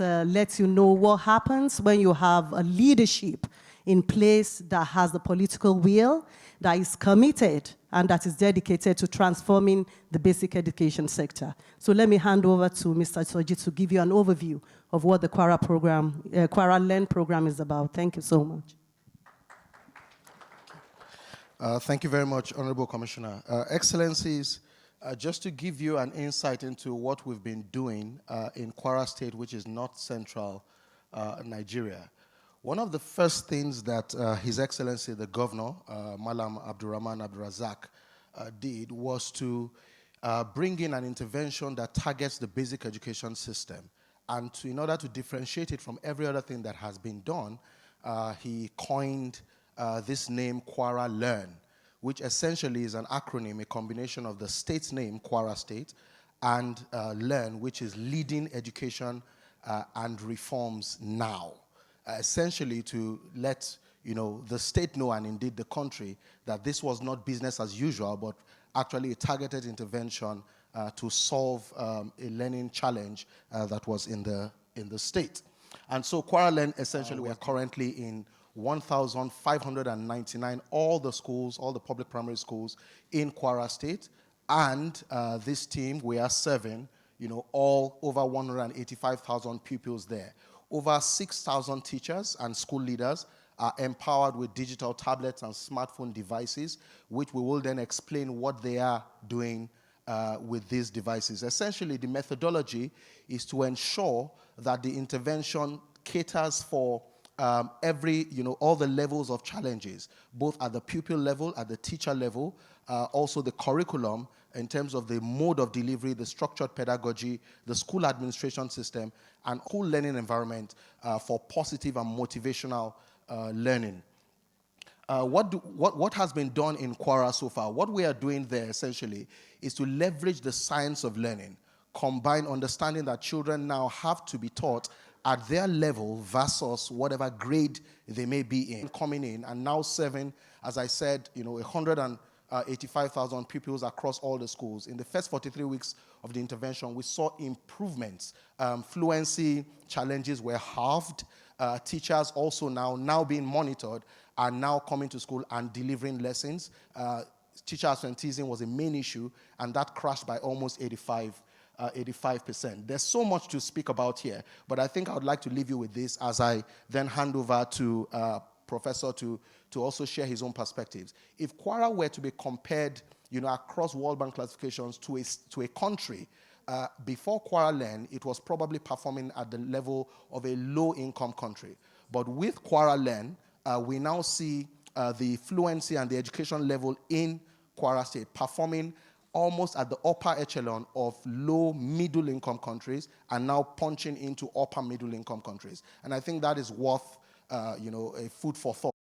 Lets you know what happens when you have a leadership in place that has the political will, that is committed, and that is dedicated to transforming the basic education sector. So let me hand over to Mr. Soji to give you an overview of what the KwaraLEARN program is about. Thank you so much. Thank you very much, Honorable Commissioner. Excellencies, just to give you an insight into what we've been doing in Kwara State, which is north central Nigeria. One of the first things that His Excellency, the Governor, Malam Abdurrahman Abdurazak, did was to bring in an intervention that targets the basic education system. And in order to differentiate it from every other thing that has been done, he coined this name KwaraLEARN, which essentially is an acronym, a combination of the state's name, Kwara State, and LEARN, which is Leading Education and Reforms Now. Essentially to let the state know, and indeed the country, that this was not business as usual, but actually a targeted intervention to solve a learning challenge that was in the state. And so KwaraLEARN, essentially, we are currently in 1,599, all the schools, all the public primary schools in Kwara State. And this team, we are serving, all over 185,000 pupils there. Over 6,000 teachers and school leaders are empowered with digital tablets and smartphone devices, which we will then explain what they are doing with these devices. Essentially, the methodology is to ensure that the intervention caters for all the levels of challenges, both at the pupil level, at the teacher level, also the curriculum in terms of the mode of delivery, the structured pedagogy, the school administration system, and whole learning environment for positive and motivational learning. What has been done in Kwara so far? What we are doing there essentially is to leverage the science of learning, combine understanding that children now have to be taught at their level versus whatever grade they may be in, coming in and now serving, as I said, 185,000 pupils across all the schools. In the first 43 weeks of the intervention, we saw improvements. Fluency challenges were halved. Teachers also now being monitored are now coming to school and delivering lessons. Teacher absenteeism was a main issue, and that crashed by almost 85%. There's so much to speak about here, but I think I would like to leave you with this as I then hand over to Professor to also share his own perspectives. If Kwara were to be compared, across World Bank classifications to a country, before KwaraLEARN, it was probably performing at the level of a low-income country. But with KwaraLEARN, we now see the fluency and the education level in Kwara State performing almost at the upper echelon of low, middle-income countries, and now punching into upper middle-income countries. And I think that is worth, a food for thought.